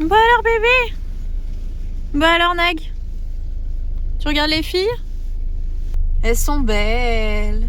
Bah alors bébé? Bah alors Nag? Tu regardes les filles? Elles sont belles.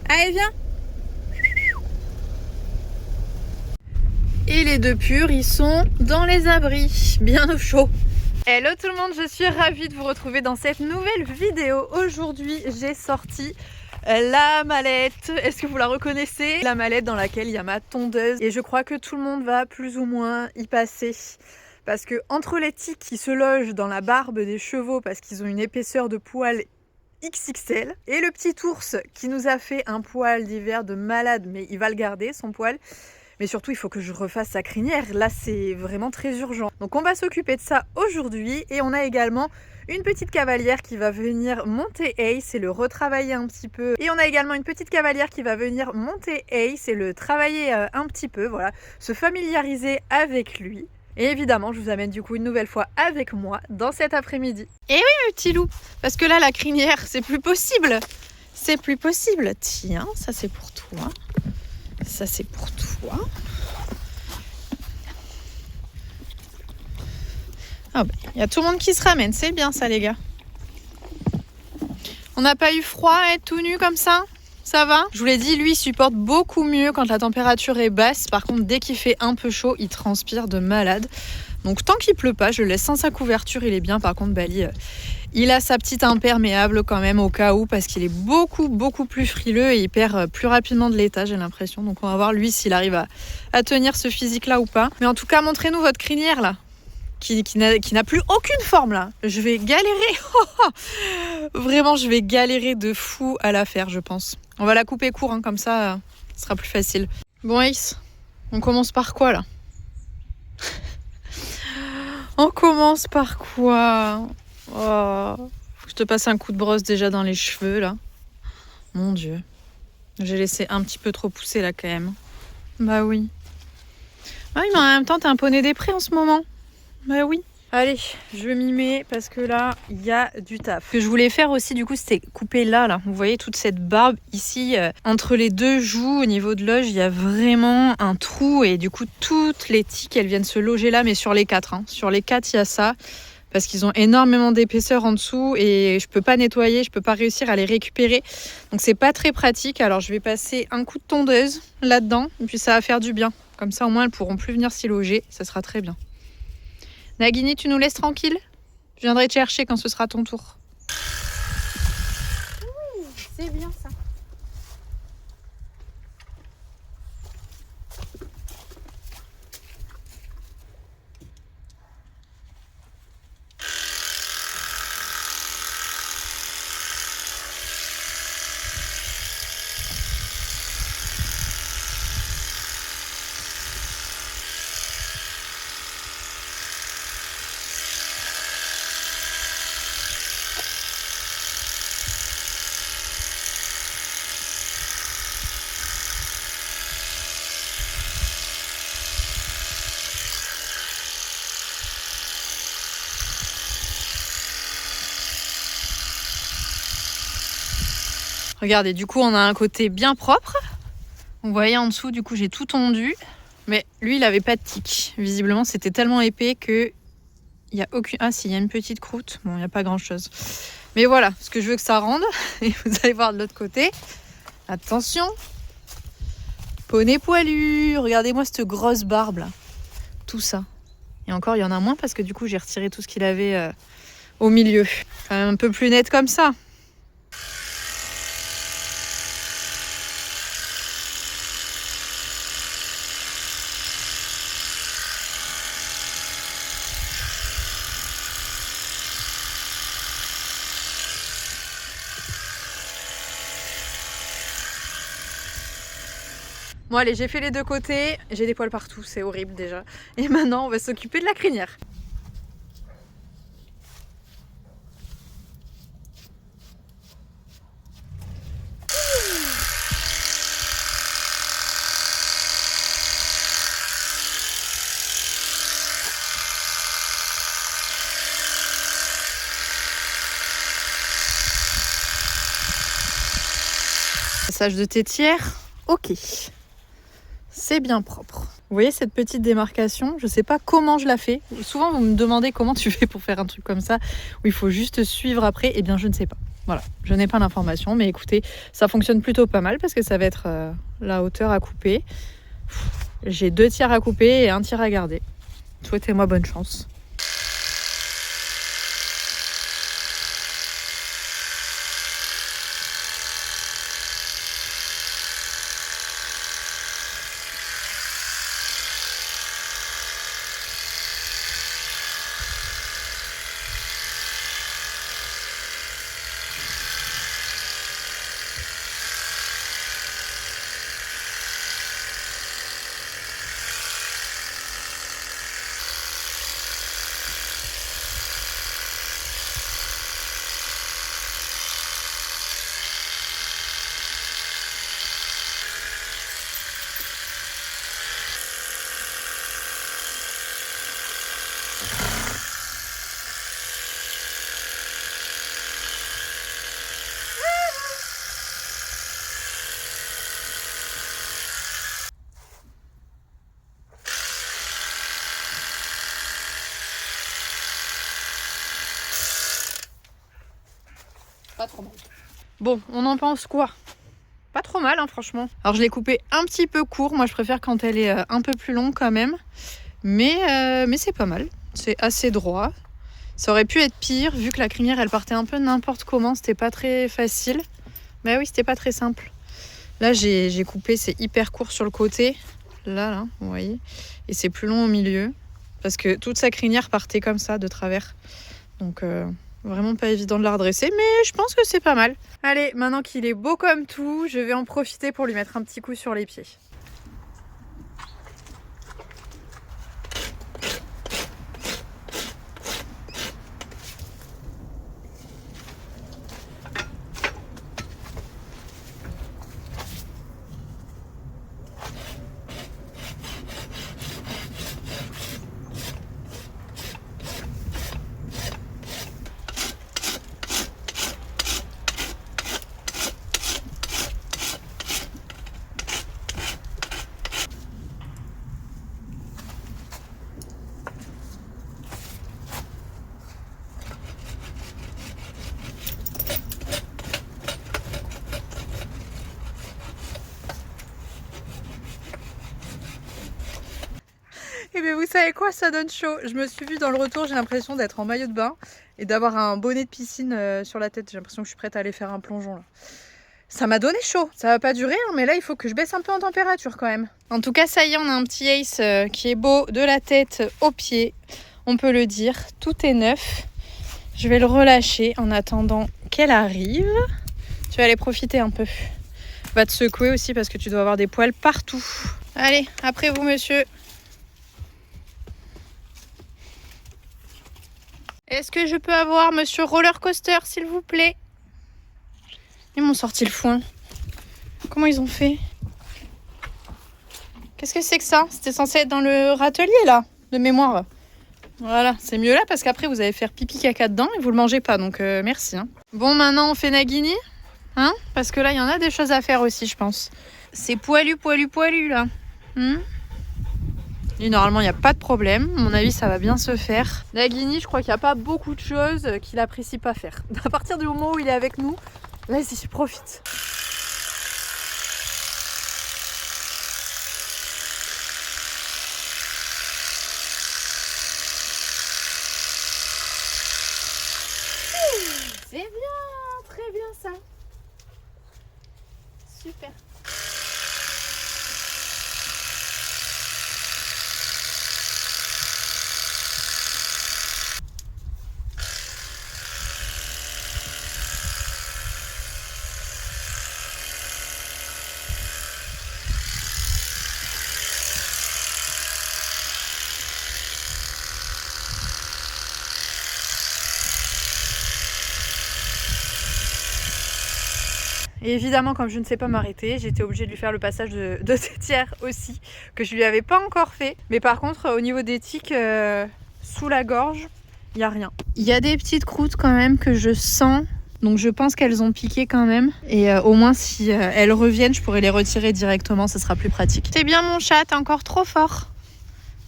Allez viens. Et les deux purs, ils sont dans les abris, bien au chaud. Hello tout le monde, je suis ravie de vous retrouver dans cette nouvelle vidéo. Aujourd'hui, j'ai sorti la mallette. Est-ce que vous la reconnaissez? La mallette dans laquelle il y a ma tondeuse. Et je crois que tout le monde va plus ou moins y passer. Parce que entre les tiques qui se logent dans la barbe des chevaux parce qu'ils ont une épaisseur de poil XXL, et le petit ours qui nous a fait un poil d'hiver de malade, mais il va le garder son poil. Mais surtout, il faut que je refasse sa crinière. Là, c'est vraiment très urgent. Donc, on va s'occuper de ça aujourd'hui. Et on a également une petite cavalière qui va venir monter Ace et le retravailler un petit peu. Et on a également une petite cavalière qui va venir monter Ace et le travailler un petit peu. Voilà, se familiariser avec lui. Et évidemment, je vous amène du coup une nouvelle fois avec moi dans cet après-midi. Et oui, mes petits loups, parce que là, la crinière, c'est plus possible. C'est plus possible. Tiens, ça c'est pour toi. Ça c'est pour toi. Ah bah, y a tout le monde qui se ramène, c'est bien ça les gars. On n'a pas eu froid à être tout nu comme ça? Ça va? Je vous l'ai dit, lui il supporte beaucoup mieux quand la température est basse. Par contre, dès qu'il fait un peu chaud, il transpire de malade. Donc tant qu'il pleut pas, je le laisse sans sa couverture, il est bien. Par contre, Bali, il a sa petite imperméable quand même au cas où, parce qu'il est beaucoup plus frileux et il perd plus rapidement de l'état, j'ai l'impression. Donc on va voir lui s'il arrive à tenir ce physique là ou pas. Mais en tout cas, montrez-nous votre crinière là, qui n'a plus aucune forme là. Je vais galérer. Vraiment, je vais galérer de fou à la faire, je pense. On va la couper court, hein, comme ça, ce sera plus facile. Bon Ace, on commence par quoi là? On commence par quoi? Oh, faut que je te passe un coup de brosse déjà dans les cheveux là. Mon Dieu. J'ai laissé un petit peu trop pousser là quand même. Bah oui. Ah oui, mais en même temps, t'es un poney des prés en ce moment. Bah oui. Allez, je m'y mets parce que là, il y a du taf. Ce que je voulais faire aussi, du coup, c'était couper là. Vous voyez toute cette barbe ici, entre les deux joues, au niveau de l'oge, il y a vraiment un trou. Et du coup, toutes les tiques, elles viennent se loger là, mais sur les quatre. Hein. Sur les quatre, il y a ça. Parce qu'ils ont énormément d'épaisseur en dessous et je peux pas nettoyer, je peux pas réussir à les récupérer. Donc c'est pas très pratique. Alors je vais passer un coup de tondeuse là-dedans et puis ça va faire du bien. Comme ça au moins elles pourront plus venir s'y loger, ça sera très bien. Nagini, tu nous laisses tranquille? Je viendrai te chercher quand ce sera ton tour. Oui, c'est bien ça. Regardez, du coup, on a un côté bien propre. Vous voyez en dessous, du coup, j'ai tout tondu. Mais lui, il avait pas de tic. Visiblement, c'était tellement épais que il y a aucune... Ah si, il y a une petite croûte. Bon, il n'y a pas grand-chose. Mais voilà, ce que je veux que ça rende. Et vous allez voir de l'autre côté. Attention. Poney poilu. Regardez-moi cette grosse barbe là. Tout ça. Et encore, il y en a moins parce que du coup, j'ai retiré tout ce qu'il avait au milieu. Quand même un peu plus net comme ça. Bon allez, j'ai fait les deux côtés, j'ai des poils partout, c'est horrible déjà. Et maintenant, on va s'occuper de la crinière. Passage de tétière, ok. C'est bien propre. Vous voyez cette petite démarcation? Je sais pas comment je la fais. Souvent vous me demandez comment tu fais pour faire un truc comme ça, où il faut juste suivre après. Eh bien je ne sais pas. Voilà, je n'ai pas l'information, mais écoutez, ça fonctionne plutôt pas mal parce que ça va être la hauteur à couper. J'ai 2 tiers à couper et 1 tiers à garder. Souhaitez-moi bonne chance. Pas trop mal. Bon, on en pense quoi? Pas trop mal, hein, franchement. Alors je l'ai coupé un petit peu court. Moi, je préfère quand elle est un peu plus longue quand même. Mais c'est pas mal. C'est assez droit. Ça aurait pu être pire, vu que la crinière, elle partait un peu n'importe comment. C'était pas très facile. Bah oui, c'était pas très simple. Là, j'ai coupé, c'est hyper court sur le côté. Là, vous voyez. Et c'est plus long au milieu. Parce que toute sa crinière partait comme ça, de travers. Donc... vraiment pas évident de la redresser, mais je pense que c'est pas mal. Allez, maintenant qu'il est beau comme tout, je vais en profiter pour lui mettre un petit coup sur les pieds. Et bien vous savez quoi, ça donne chaud. Je me suis vue dans le retour, j'ai l'impression d'être en maillot de bain et d'avoir un bonnet de piscine sur la tête. J'ai l'impression que je suis prête à aller faire un plongeon là. Ça m'a donné chaud, ça va pas durer, hein, mais là il faut que je baisse un peu en température quand même. En tout cas, ça y est, on a un petit Ace qui est beau de la tête aux pieds, on peut le dire. Tout est neuf. Je vais le relâcher en attendant qu'elle arrive. Tu vas aller profiter un peu. Va te secouer aussi parce que tu dois avoir des poils partout. Allez, après vous monsieur. Est-ce que je peux avoir monsieur Roller Coaster, s'il vous plaît? Ils m'ont sorti le foin. Comment ils ont fait? Qu'est-ce que c'est que ça? C'était censé être dans le râtelier, là, de mémoire. Voilà, c'est mieux là, parce qu'après, vous allez faire pipi caca dedans et vous le mangez pas, donc merci. Hein. Bon, maintenant, on fait Nagini, hein? Parce que là, il y en a des choses à faire aussi, je pense. C'est poilu, là. Et normalement, il n'y a pas de problème. À mon avis, ça va bien se faire. Nagini, je crois qu'il n'y a pas beaucoup de choses qu'il apprécie pas faire. À partir du moment où il est avec nous, vas-y, profite. C'est bien, très bien ça. Super. Et évidemment, comme je ne sais pas m'arrêter, j'étais obligée de lui faire le passage de tétière aussi, que je lui avais pas encore fait. Mais par contre, au niveau des tiques, sous la gorge, il n'y a rien. Il y a des petites croûtes quand même que je sens Donc je pense qu'elles ont piqué quand même. Et au moins si elles reviennent, je pourrais les retirer directement, ça sera plus pratique. T'es bien mon chat, t'es encore trop fort.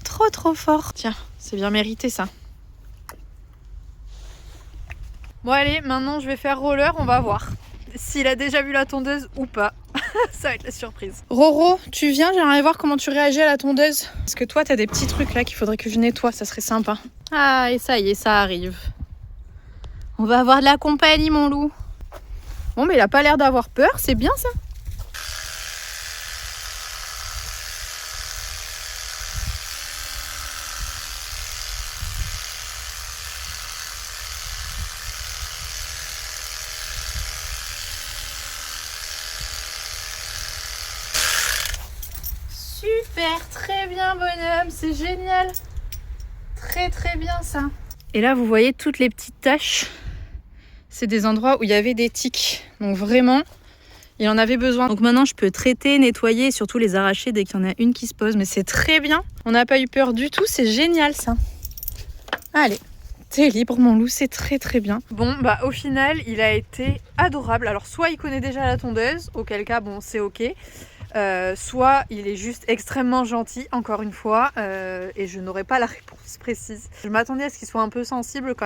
Trop fort. Tiens, c'est bien mérité ça. Bon allez, maintenant je vais faire roller, on va voir s'il a déjà vu la tondeuse ou pas. Ça va être la surprise. Roro, tu viens, j'aimerais voir comment tu réagis à la tondeuse. Parce que toi, t'as des petits trucs là qu'il faudrait que je nettoie, ça serait sympa. Ah, et ça y est, ça arrive. On va avoir de la compagnie, mon loup. Bon, mais il a pas l'air d'avoir peur, c'est bien ça. Super, très bien bonhomme, c'est génial. Très bien ça. Et là vous voyez toutes les petites taches. C'est des endroits où il y avait des tiques. Donc vraiment, il en avait besoin. Donc maintenant je peux traiter, nettoyer et surtout les arracher dès qu'il y en a une qui se pose. Mais c'est très bien. On n'a pas eu peur du tout, c'est génial ça. Allez, t'es libre mon loup, c'est très bien. Bon bah au final il a été adorable. Alors soit il connaît déjà la tondeuse, auquel cas bon c'est ok. Soit il est juste extrêmement gentil, encore une fois, et je n'aurai pas la réponse précise. Je m'attendais à ce qu'il soit un peu sensible quand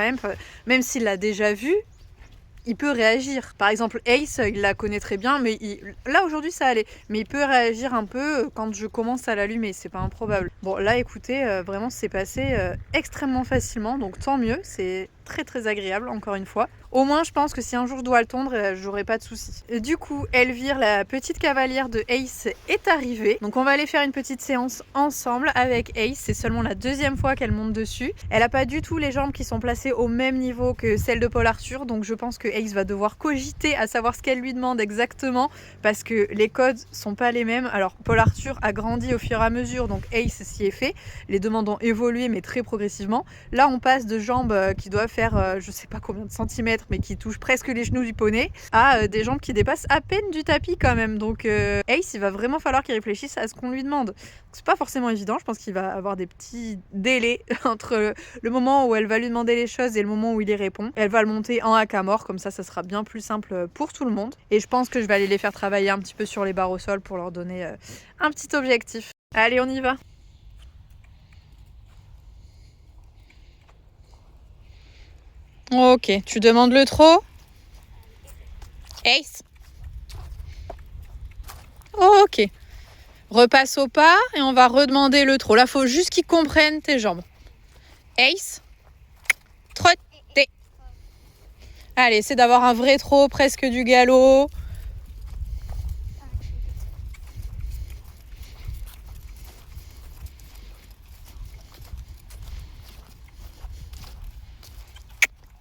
même s'il l'a déjà vu, il peut réagir. Par exemple, Ace, il la connaît très bien, mais là aujourd'hui ça allait. Mais il peut réagir un peu quand je commence à l'allumer, c'est pas improbable. Bon là écoutez, vraiment c'est passé extrêmement facilement, donc tant mieux, c'est très agréable encore une fois. Au moins je pense que si un jour je dois le tondre, j'aurai pas de soucis. Du coup, Elvire, la petite cavalière de Ace, est arrivée. Donc on va aller faire une petite séance ensemble avec Ace. C'est seulement la deuxième fois qu'elle monte dessus. Elle a pas du tout les jambes qui sont placées au même niveau que celles de Paul Arthur. Donc je pense que Ace va devoir cogiter à savoir ce qu'elle lui demande exactement. Parce que les codes sont pas les mêmes. Alors Paul Arthur a grandi au fur et à mesure. Donc Ace s'y est fait. Les demandes ont évolué mais très progressivement. Là on passe de jambes qui doivent faire je sais pas combien de centimètres mais qui touchent presque les genoux du poney à des jambes qui dépassent à peine du tapis quand même. Donc Ace, il va vraiment falloir qu'il réfléchisse à ce qu'on lui demande. C'est pas forcément évident, je pense qu'il va avoir des petits délais entre le moment où elle va lui demander les choses et le moment où il y répond. Elle va le monter en haka-mort, comme ça sera bien plus simple pour tout le monde. Et je pense que je vais aller les faire travailler un petit peu sur les barres au sol pour leur donner un petit objectif. Allez, on y va. Ok, tu demandes le trot. Ace. Ok. Repasse au pas et on va redemander le trot. Là, faut juste qu'ils comprennent tes jambes. Ace. Trotter. Allez, c'est d'avoir un vrai trot, presque du galop.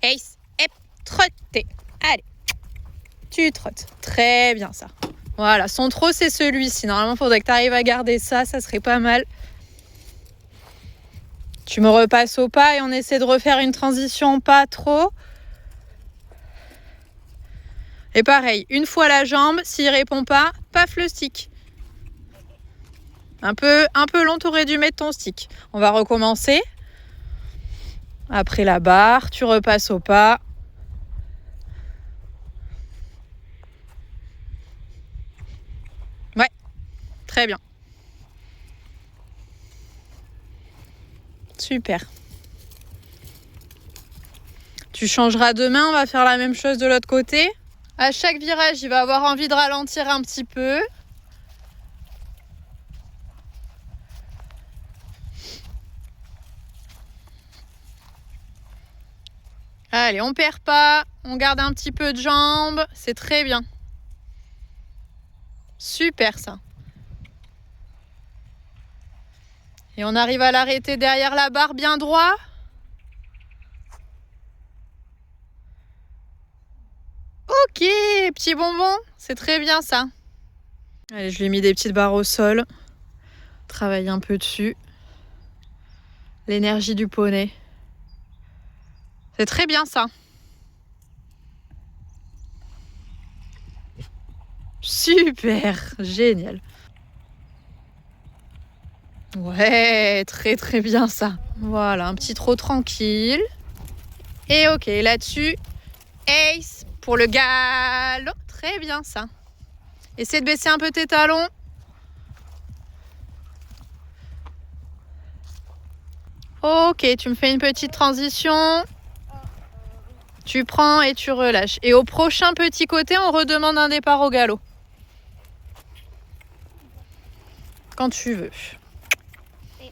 Ace. Hep. Trotter. Allez. Tu trottes. Très bien ça. Voilà, son trot c'est celui-ci. Normalement, il faudrait que tu arrives à garder ça, ça serait pas mal. Tu me repasses au pas et on essaie de refaire une transition pas trop. Et pareil, une fois la jambe, s'il répond pas, paf le stick. Un peu long, tu aurais dû mettre ton stick. On va recommencer. Après la barre, tu repasses au pas. Ouais, très bien. Super. Tu changeras demain, on va faire la même chose de l'autre côté. À chaque virage, il va avoir envie de ralentir un petit peu. Allez, on perd pas, on garde un petit peu de jambes, c'est très bien. Super ça. Et on arrive à l'arrêter derrière la barre bien droit. Ok, petit bonbon, c'est très bien ça. Allez, je lui ai mis des petites barres au sol. Travaille un peu dessus. L'énergie du poney. C'est très bien ça. Super, génial. Ouais, très bien ça. Voilà, un petit trot tranquille. Et ok, là-dessus, Ace, Pour le galop. Très bien ça. Essaie de baisser un peu tes talons. Ok, tu me fais une petite transition. Tu prends et tu relâches. Et au prochain petit côté, on redemande un départ au galop. Quand tu veux. Et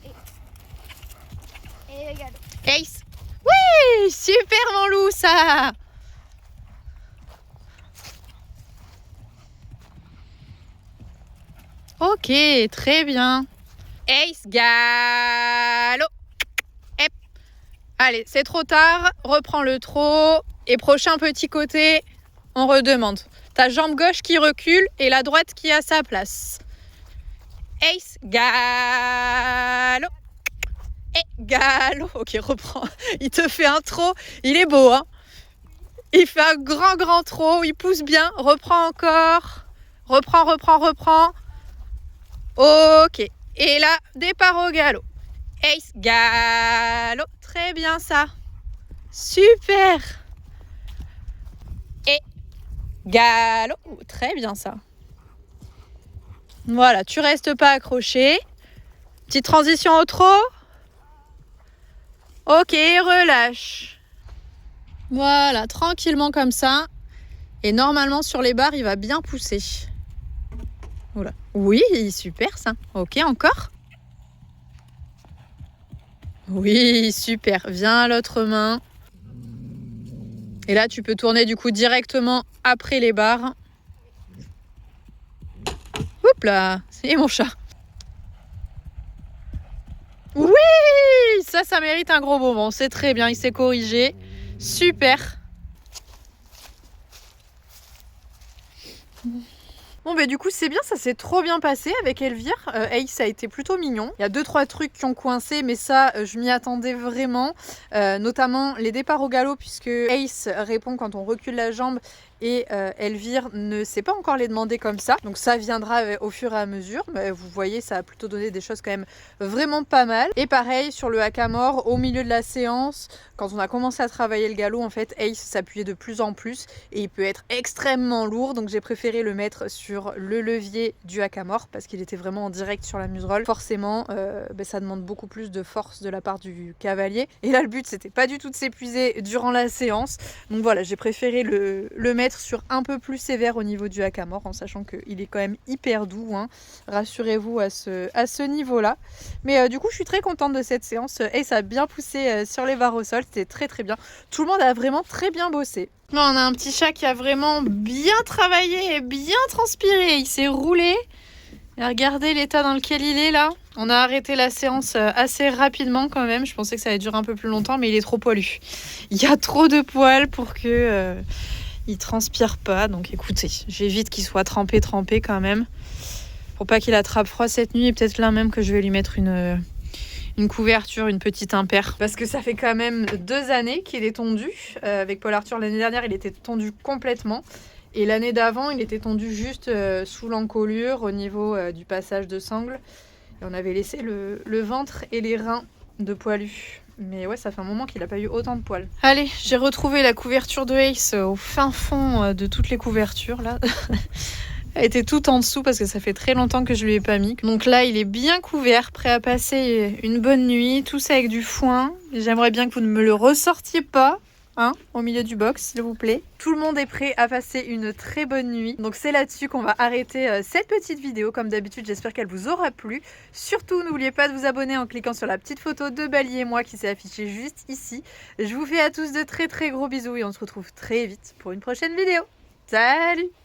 le galop. Ace. Oui, super mon loup ça. Ok, très bien. Ace, galop. Hep. Allez, c'est trop tard. Reprends le trot. Et prochain petit côté, on redemande. Ta jambe gauche qui recule et la droite qui a sa place. Ace, galop. Et galop. Ok, reprends. Il te fait un trot. Il est beau, hein. Il fait un grand trot. Il pousse bien. Reprends encore. Reprends. Ok. Et là, départ au galop. Ace, galop. Très bien ça. Super. Et galop. Très bien ça. Voilà, tu restes pas accroché. Petite transition au trot. Ok, relâche. Voilà, tranquillement comme ça. Et normalement, sur les barres, il va bien pousser. Oula. Oui, super ça. Ok, encore. Oui, super. Viens à l'autre main. Et là, tu peux tourner du coup directement après les barres. Oups là, c'est mon chat. Oui, ça mérite un gros bonbon. C'est très bien, il s'est corrigé. Super. Bon bah du coup c'est bien, ça s'est trop bien passé avec Elvire. Ace a été plutôt mignon. Il y a 2-3 trucs qui ont coincé mais ça je m'y attendais vraiment. Notamment les départs au galop puisque Ace répond quand on recule la jambe et Elvire ne sait pas encore les demander comme ça. Donc ça viendra au fur et à mesure. Mais vous voyez ça a plutôt donné des choses quand même vraiment pas mal. Et pareil sur le haka-mort au milieu de la séance, quand on a commencé à travailler le galop en fait Ace s'appuyait de plus en plus et il peut être extrêmement lourd. Donc j'ai préféré le mettre sur le levier du haka-mort parce qu'il était vraiment en direct sur la muserolle. Forcément ça demande beaucoup plus de force de la part du cavalier. Et là le but c'était pas du tout de s'épuiser durant la séance. Donc voilà, j'ai préféré le mettre sur un peu plus sévère au niveau du haka-mort en sachant qu'il est quand même hyper doux, hein. Rassurez-vous à ce niveau-là. Mais du coup je suis très contente de cette séance et ça a bien poussé sur les barres au sol, c'était très bien. Tout le monde a vraiment très bien bossé. Là, on a un petit chat qui a vraiment bien travaillé et bien transpiré. Il s'est roulé. Et regardez l'état dans lequel il est là. On a arrêté la séance assez rapidement quand même. Je pensais que ça allait durer un peu plus longtemps, mais il est trop poilu. Il y a trop de poils pour que il transpire pas. Donc écoutez, j'évite qu'il soit trempé quand même. Pour pas qu'il attrape froid cette nuit. Et peut-être là même que je vais lui mettre une couverture, une petite impaire. Parce que ça fait quand même 2 années qu'il est tondu. Avec Paul Arthur, l'année dernière, il était tondu complètement. Et l'année d'avant, il était tondu juste sous l'encolure, au niveau du passage de sangle. Et on avait laissé le ventre et les reins de poilu. Mais ouais, ça fait un moment qu'il n'a pas eu autant de poils. Allez, j'ai retrouvé la couverture de Ace au fin fond de toutes les couvertures, là. Elle était tout en dessous parce que ça fait très longtemps que je lui ai pas mis. Donc là, il est bien couvert, prêt à passer une bonne nuit. Tout ça avec du foin. J'aimerais bien que vous ne me le ressortiez pas, hein, au milieu du box, s'il vous plaît. Tout le monde est prêt à passer une très bonne nuit. Donc c'est là-dessus qu'on va arrêter cette petite vidéo. Comme d'habitude, j'espère qu'elle vous aura plu. Surtout, n'oubliez pas de vous abonner en cliquant sur la petite photo de Bali et moi qui s'est affichée juste ici. Je vous fais à tous de très gros bisous et on se retrouve très vite pour une prochaine vidéo. Salut!